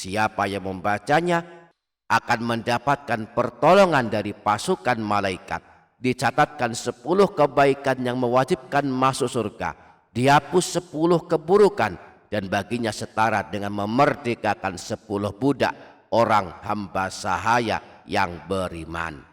Siapa yang membacanya akan mendapatkan pertolongan dari pasukan malaikat. Dicatatkan 10 kebaikan yang mewajibkan masuk surga. Dihapus 10 keburukan. Dan baginya setara dengan memerdekakan 10 budak orang hamba sahaya yang beriman.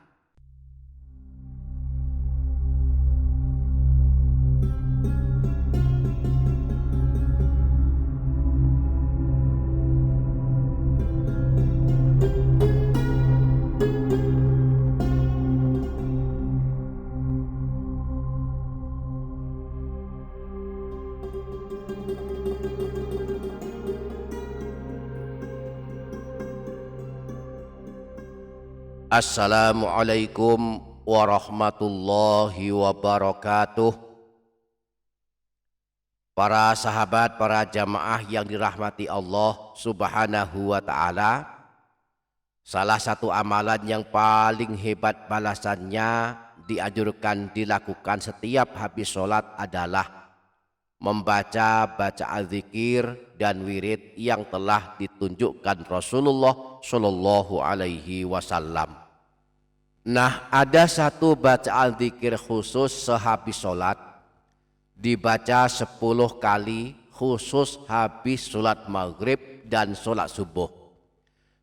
Assalamualaikum warahmatullahi wabarakatuh. Para sahabat, para jamaah yang dirahmati Allah Subhanahu wa ta'ala, salah satu amalan yang paling hebat balasannya dianjurkan dilakukan setiap habis sholat adalah membaca bacaan zikir dan wirid yang telah ditunjukkan Rasulullah Shallallahu Alaihi Wasallam. Nah, ada satu bacaan zikir khusus sehabis sholat, dibaca 10 kali khusus habis sholat maghrib dan sholat subuh.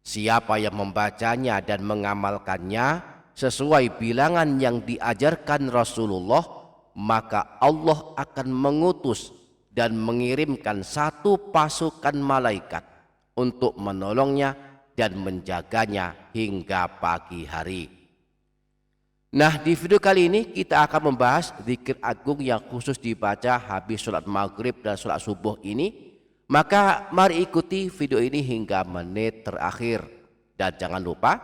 Siapa yang membacanya dan mengamalkannya sesuai bilangan yang diajarkan Rasulullah, maka Allah akan mengutus dan mengirimkan satu pasukan malaikat untuk menolongnya dan menjaganya hingga pagi hari. Nah, di video kali ini kita akan membahas zikir agung yang khusus dibaca habis sholat maghrib dan sholat subuh ini. Maka mari ikuti video ini hingga menit terakhir. Dan jangan lupa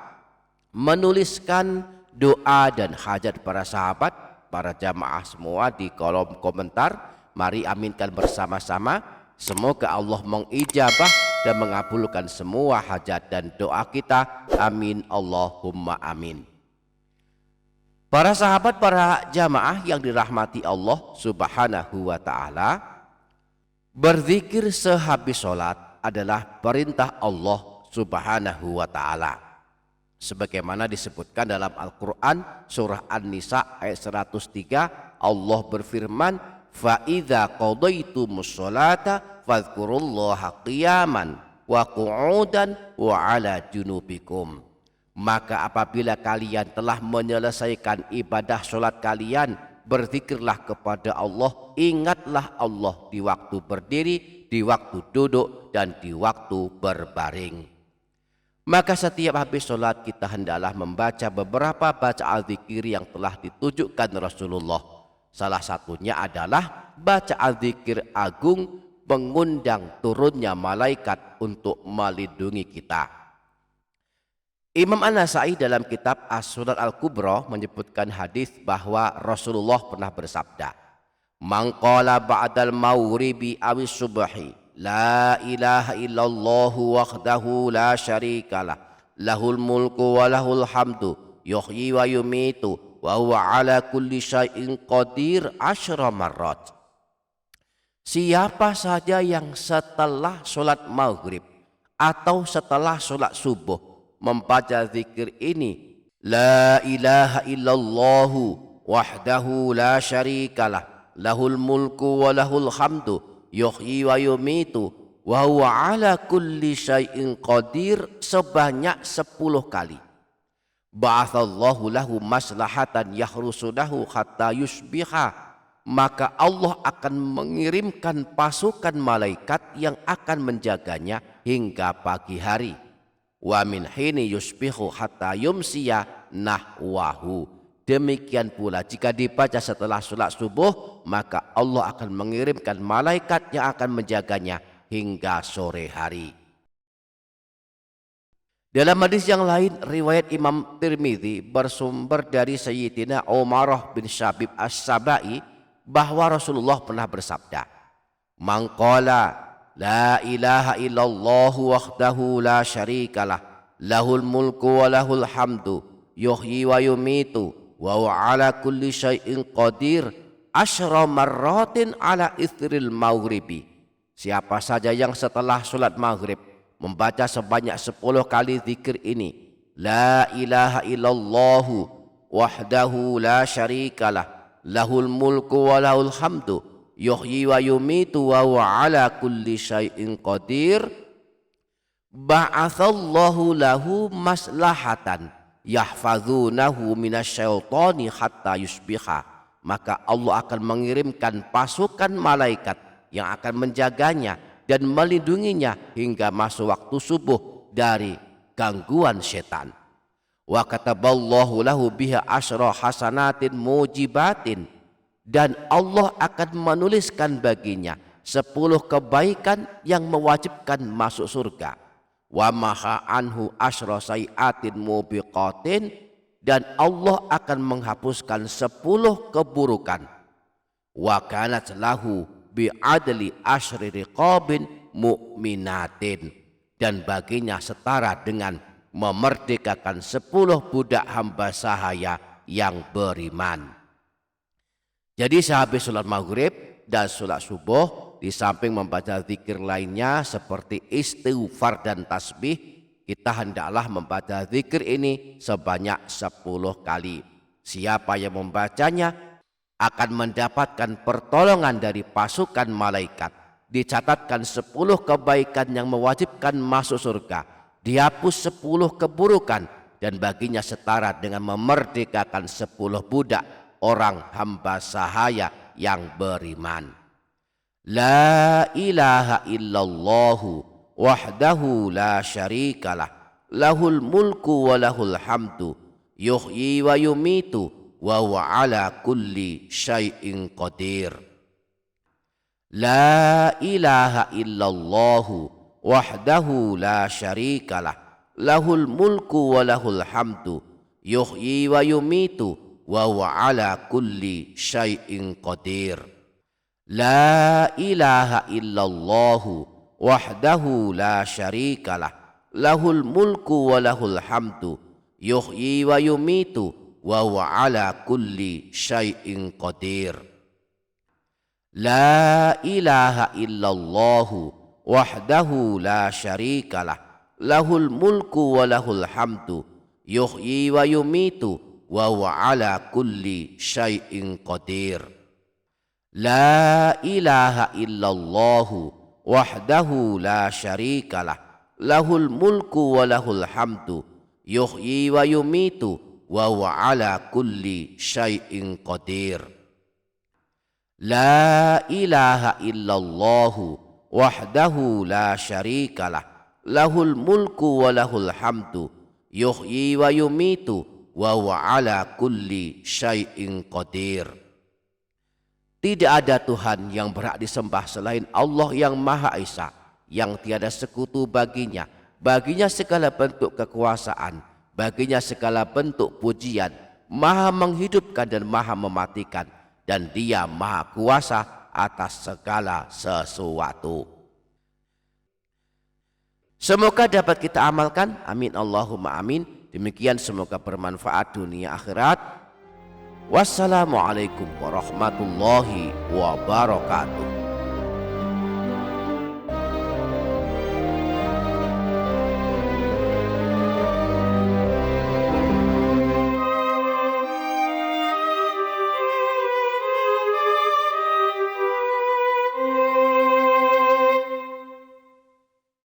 menuliskan doa dan hajat para sahabat, para jamaah semua di kolom komentar. Mari aminkan bersama-sama. Semoga Allah mengijabah dan mengabulkan semua hajat dan doa kita. Amin Allahumma amin. Para sahabat, para jamaah yang dirahmati Allah Subhanahu wa ta'ala, berzikir sehabis sholat adalah perintah Allah Subhanahu wa ta'ala. Sebagaimana disebutkan dalam Al-Quran surah An-Nisa ayat 103, Allah berfirman, فَإِذَا قَضَيْتُمُ الصَّلَاةَ فَاذْكُرُوا اللَّهَ قِيَامًا وَقُعُودًا وَعَلَى جُنُوبِكُمْ. Maka apabila kalian telah menyelesaikan ibadah sholat kalian, berzikirlah kepada Allah, ingatlah Allah di waktu berdiri, di waktu duduk, dan di waktu berbaring. Maka setiap habis sholat kita hendaklah membaca beberapa bacaan zikir yang telah ditunjukkan Rasulullah. Salah satunya adalah bacaan zikir agung mengundang turunnya malaikat untuk melindungi kita. Imam An-Nasai dalam kitab As-Sunan Al-Kubra menyebutkan hadis bahwa Rasulullah pernah bersabda, "Man qala ba'dal maghribi awis subhi la ilaha illallah wahdahu la syarikalah lahul mulku wa lahul hamdu yuhyi wa yumitu wa huwa ala kulli syai'in qadir 10 marrat." Siapa saja yang setelah sholat maghrib atau setelah sholat subuh membaca zikir ini, la ilaha illallahu wahdahu la syarikalah lahul mulku wa lahul hamdu yuhyi wa yumitu wa huwa ala kulli syai'in qadir, sebanyak 10 kali. Ba'athallahu lahu maslahatan yahrusudahu hatta yusbiha, maka Allah akan mengirimkan pasukan malaikat yang akan menjaganya hingga pagi hari. Wa min hini yusbihu hatta yumsiya nahwahu. Demikian pula jika dibaca setelah sholat subuh, maka Allah akan mengirimkan malaikat yang akan menjaganya hingga sore hari. Dalam hadis yang lain, riwayat Imam Tirmidzi bersumber dari Sayyidina Umarah bin Syabib As-Sabai bahwa Rasulullah pernah bersabda, "Man qala la ilaha illallah wahdahu la syarikalah lahul mulku wa lahul hamdu yuhyi wa yumitu wa huwa ala kulli syai'in qadir 10 marratin ala ithril maghribi." Siapa saja yang setelah sholat maghrib membaca sebanyak 10 kali zikir ini. La ilaha illallahu wahdahu la syarikalah, lahul mulku wa lahul hamdu, yuhyi wa yumitu wa huwa ala kulli syai'in qadir. Ba'athallahu lahu maslahatan yahfazunahu minasyaitani hatta yusbiha. Maka Allah akan mengirimkan pasukan malaikat yang akan menjaganya dan melindunginya hingga masuk waktu subuh dari gangguan setan. Wa kataballahu lahu biha asyra hasanatin mujibatin, dan Allah akan menuliskan baginya 10 kebaikan yang mewajibkan masuk surga. Wa maha anhu asyra sayiatin mubiqatin, dan Allah akan menghapuskan 10 keburukan. Wa kanat lahu bi'adli asyri riqabin mu'minatin, dan baginya setara dengan memerdekakan 10 budak hamba sahaya yang beriman. Jadi sehabis sholat maghrib dan sholat subuh, di samping membaca zikir lainnya seperti istighfar dan tasbih, kita hendaklah membaca zikir ini sebanyak 10 kali. Siapa yang membacanya akan mendapatkan pertolongan dari pasukan malaikat. Dicatatkan 10 kebaikan yang mewajibkan masuk surga, dihapus 10 keburukan, dan baginya setara dengan memerdekakan 10 budak orang hamba sahaya yang beriman. La ilaha illallahu wahdahu la syarikalah, lahul mulku wa lahul hamdu, yuhyi wa yumitu wa huwa ala kulli syai'in qadir. La ilaha illallahu wahdahu la syarikalah, lahul mulku wa lahul hamdu, yuhyi wa yumitu wa huwa ala kulli syai'in qadir. La ilaha illallahu wahdahu la syarikalah, lahul mulku wa lahul hamdu, yuhyi wa yumitu wa huwa ala kulli syai'in qadir. La ilaha illallahu wahdahu la syarikalah, lahul mulku wa lahul hamdu, yuhyi wa yumitu wa huwa ala kulli syai'in qadir. La ilaha illallahu wahdahu la syarikalah, lahul mulku wa lahul hamdu, yuhyi wa yumitu wa huwa ala kulli syai'in qadir. La ilaha illallahu wahdahu la syarikalah, lahul mulku wa lahul hamdu, yuhyi wa yumitu wa huwa ala kulli syai'in qadir. Tidak ada Tuhan yang berhak disembah selain Allah yang Maha Esa, yang tiada sekutu baginya. Baginya segala bentuk kekuasaan, baginya segala bentuk pujian, Maha menghidupkan dan Maha mematikan, dan Dia Maha Kuasa atas segala sesuatu. Semoga dapat kita amalkan, amin Allahumma amin. Demikian, semoga bermanfaat dunia akhirat. Wassalamualaikum warahmatullahi wabarakatuh.